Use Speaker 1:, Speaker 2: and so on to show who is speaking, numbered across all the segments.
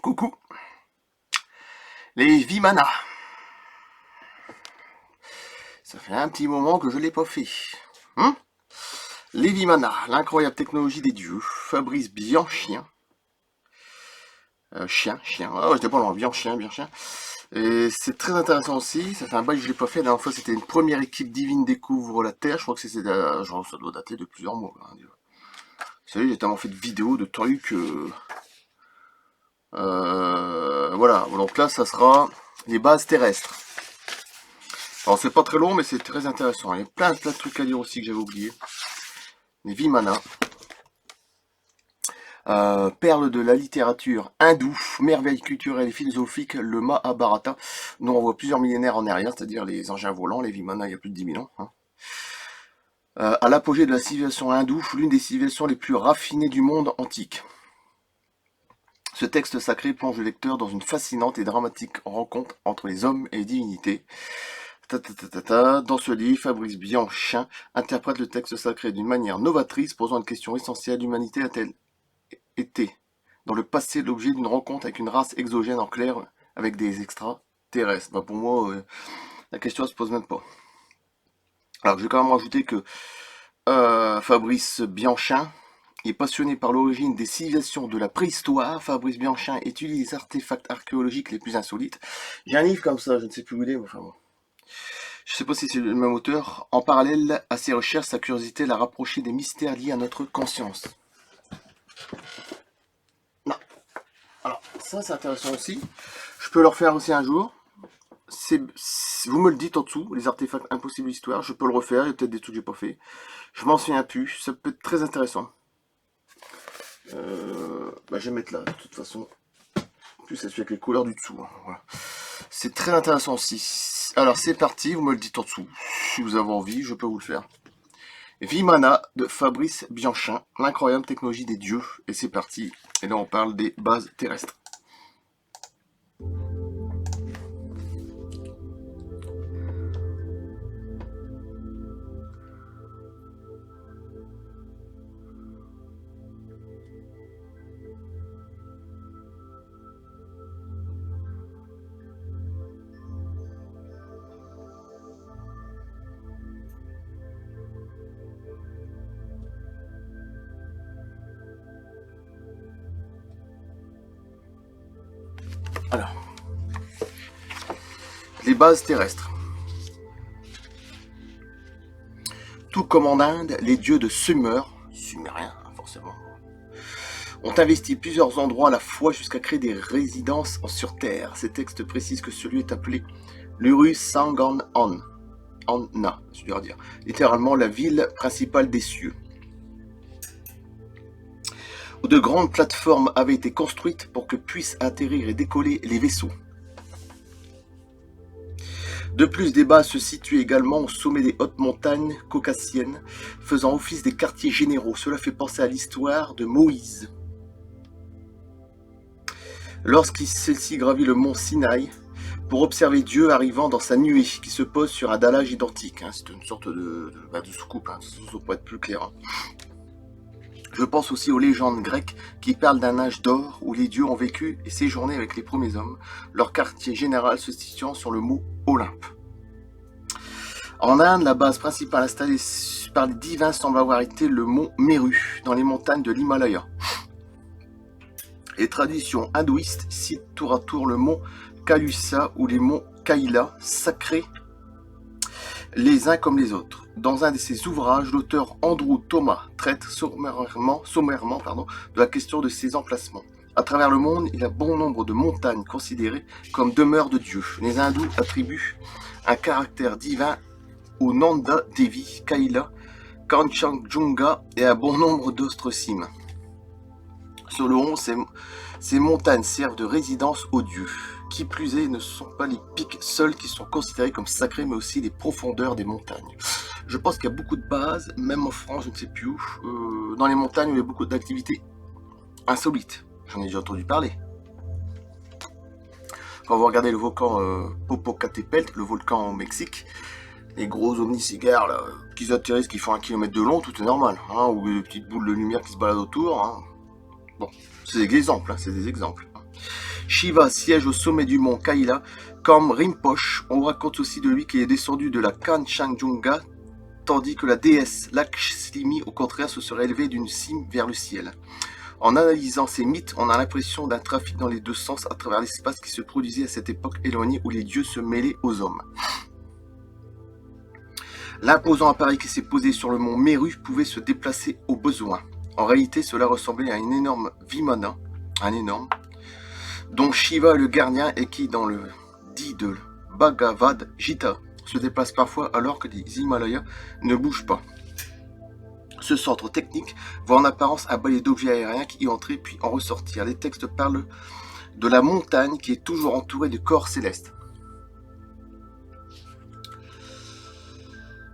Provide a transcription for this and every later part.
Speaker 1: Coucou. Les Vimana. Ça fait un petit moment que je l'ai pas fait. Les Vimana, l'incroyable technologie des dieux. Fabrice Bianchien. Chien. Ah ouais, j'étais pas loin. Bianchien. Et c'est très intéressant aussi. Ça fait un bail que je l'ai pas fait. La dernière fois, c'était une première équipe divine découvre la Terre. Je crois que genre, ça doit dater de plusieurs mois. Hein. Vous savez, j'ai tellement fait de vidéos, de trucs. Voilà. Donc là, ça sera les bases terrestres. Alors c'est pas très long, mais c'est très intéressant. Il y a plein de trucs à dire aussi que j'avais oublié. Les Vimana. Perle de la littérature hindoue, merveille culturelle et philosophique, le Mahabharata, dont on voit plusieurs millénaires en arrière, c'est-à-dire les engins volants, les Vimana, il y a plus de 10 000 ans. Hein. À l'apogée de la civilisation hindoue, l'une des civilisations les plus raffinées du monde antique. Ce texte sacré plonge le lecteur dans une fascinante et dramatique rencontre entre les hommes et les divinités. Dans ce livre, Fabrice Bianchin interprète le texte sacré d'une manière novatrice, posant une question essentielle. L'humanité a-t-elle été, dans le passé, l'objet d'une rencontre avec une race exogène, en clair, avec des extraterrestres? Bah pour moi, la question ne se pose même pas. Alors, je vais quand même rajouter que Fabrice Bianchin est passionné par l'origine des civilisations de la préhistoire. Fabrice Bianchin étudie les artefacts archéologiques les plus insolites. J'ai un livre comme ça, je ne sais plus où il est, mais enfin bon. Je ne sais pas si c'est le même auteur. En parallèle à ses recherches, sa curiosité l'a rapproché des mystères liés à notre conscience. Non. Alors, ça c'est intéressant aussi. Je peux le refaire aussi un jour. Vous me le dites en dessous, les artefacts impossibles d'histoire. Je peux le refaire, il y a peut-être des trucs que j'ai pas fait. Je m'en souviens plus. Ça peut être très intéressant. Je vais mettre là, de toute façon. En plus, ça se fait avec les couleurs du dessous. Hein. Voilà. C'est très intéressant aussi. Alors, c'est parti, vous me le dites en dessous. Si vous avez envie, je peux vous le faire. Vimana de Fabrice Bianchin, l'incroyable technologie des dieux. Et c'est parti. Et là, on parle des bases terrestres. Alors, les bases terrestres. Tout comme en Inde, les dieux de Sumer, sumériens forcément, ont investi plusieurs endroits à la fois jusqu'à créer des résidences sur Terre. Ces textes précisent que celui est appelé l'Uru Sangan Anna, c'est dur à dire, littéralement la ville principale des cieux. Où de grandes plateformes avaient été construites pour que puissent atterrir et décoller les vaisseaux. De plus, des bases se situaient également au sommet des hautes montagnes caucasiennes, faisant office des quartiers généraux. Cela fait penser à l'histoire de Moïse. Lorsqu'il celle-ci gravit le mont Sinaï, pour observer Dieu arrivant dans sa nuée, qui se pose sur un dallage identique. C'est une sorte de soucoupe, ça pourrait être plus clair. Je pense aussi aux légendes grecques qui parlent d'un âge d'or où les dieux ont vécu et séjourné avec les premiers hommes, leur quartier général se situant sur le mont Olympe. En Inde, la base principale installée par les divins semble avoir été le mont Meru, dans les montagnes de l'Himalaya. Les traditions hindouistes citent tour à tour le mont Kailasa ou les monts Kaila, sacrés les uns comme les autres. Dans un de ses ouvrages, l'auteur Andrew Thomas traite sommairement de la question de ces emplacements. À travers le monde, il y a bon nombre de montagnes considérées comme demeures de Dieu. Les hindous attribuent un caractère divin au Nanda Devi, Kaila, Kanchenjunga et un bon nombre d'autres cimes. Sur le rond, ces montagnes servent de résidence aux dieux. Qui plus est, ne sont pas les pics seuls qui sont considérés comme sacrés, mais aussi les profondeurs des montagnes. Je pense qu'il y a beaucoup de bases, même en France, je ne sais plus où, dans les montagnes où il y a beaucoup d'activités insolites. J'en ai déjà entendu parler. Quand vous regardez le volcan Popocatépetl, le volcan au Mexique, les gros omnicigares là, qui atterrissent, qui font 1 kilomètre de long, tout est normal. Ou les petites boules de lumière qui se baladent autour. Bon, c'est des exemples. Shiva siège au sommet du mont Kaila comme Rinpoche. On raconte aussi de lui qu'il est descendu de la Kanchenjunga, tandis que la déesse Lakshmi, au contraire, se serait élevée d'une cime vers le ciel. En analysant ces mythes, on a l'impression d'un trafic dans les deux sens à travers l'espace qui se produisait à cette époque éloignée où les dieux se mêlaient aux hommes. L'imposant appareil qui s'est posé sur le mont Meru pouvait se déplacer au besoin. En réalité, cela ressemblait à une énorme Vimana, dont Shiva est le gardien et qui, dans le dit de Bhagavad Gita, se déplace parfois alors que les Himalayas ne bougent pas. Ce centre technique voit en apparence un balai d'objets aériens qui y entraient puis en ressortir. Les textes parlent de la montagne qui est toujours entourée de corps célestes.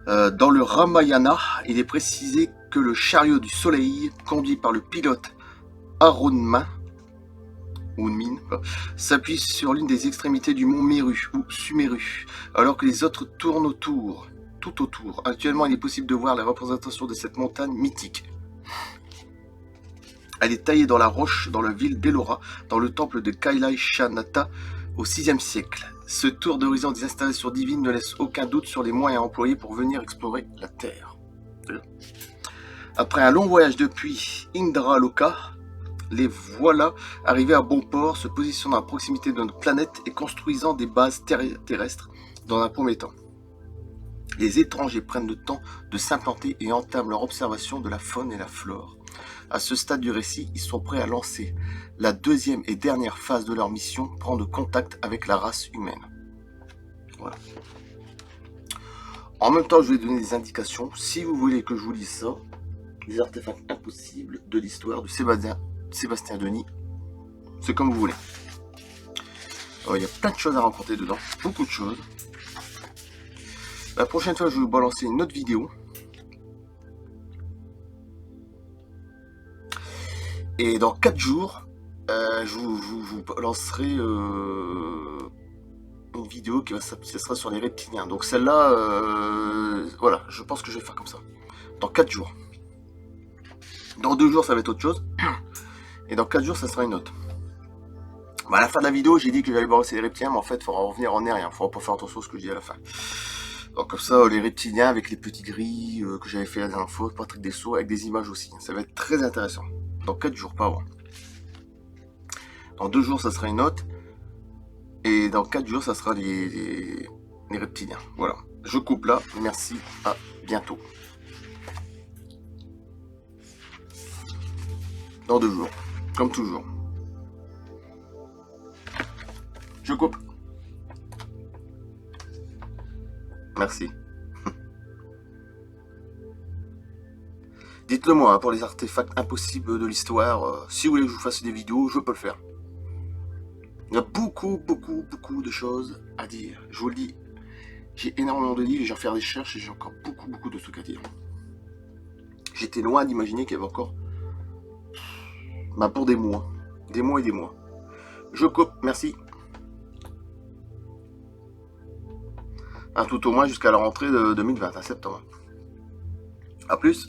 Speaker 1: Dans le Ramayana, il est précisé que le chariot du soleil, conduit par le pilote Hanuman, s'appuie sur l'une des extrémités du mont Meru ou Sumeru, alors que les autres tournent tout autour. Actuellement, il est possible de voir la représentation de cette montagne mythique. Elle est taillée dans la roche dans la ville d'Ellora, dans le temple de Kailashanatha au VIe siècle. Ce tour d'horizon des installations divines ne laisse aucun doute sur les moyens employés pour venir explorer la Terre. Après un long voyage depuis Indraloka, les voilà arrivés à bon port, se positionnant à proximité de notre planète et construisant des bases terrestres dans un premier temps. Les étrangers prennent le temps de s'implanter et entament leur observation de la faune et la flore. À ce stade du récit, ils sont prêts à lancer la deuxième et dernière phase de leur mission, prendre contact avec la race humaine. Voilà. En même temps, je vais donner des indications. Si vous voulez que je vous lise ça, les artefacts impossibles de l'histoire de Sébastien Denis, c'est comme vous voulez. Il y a plein de choses à raconter dedans, beaucoup de choses. La prochaine fois, je vais vous balancer une autre vidéo. Et dans 4 jours, je vous balancerai une vidéo qui sera sur les reptiliens. Donc celle-là, voilà, je pense que je vais faire comme ça. Dans 4 jours. Dans 2 jours, ça va être autre chose. Et dans 4 jours, ça sera une autre. À la fin de la vidéo, j'ai dit que j'allais balancer les reptiliens, mais en fait, il faudra revenir en aérien. Il faudra pas faire attention à ce que je dis à la fin. Donc comme ça, les reptiliens avec les petits gris que j'avais fait la dernière fois, Patrick Dessau, avec des images aussi. Ça va être très intéressant. Dans 4 jours, pas avant. Dans 2 jours, ça sera une autre. Et dans 4 jours, ça sera les reptiliens. Voilà. Je coupe là. Merci. À bientôt. Dans 2 jours. Comme toujours. Je coupe. Merci. Dites-le moi pour les artefacts impossibles de l'histoire. Si vous voulez que je vous fasse des vidéos, je peux le faire. Il y a beaucoup de choses à dire. Je vous le dis, j'ai énormément de livres, je vais refaire des recherches et j'ai encore beaucoup de trucs à dire. J'étais loin d'imaginer qu'il y avait encore pour des mois et des mois. Je coupe, merci. Tout au moins jusqu'à la rentrée de 2020, à septembre. A plus.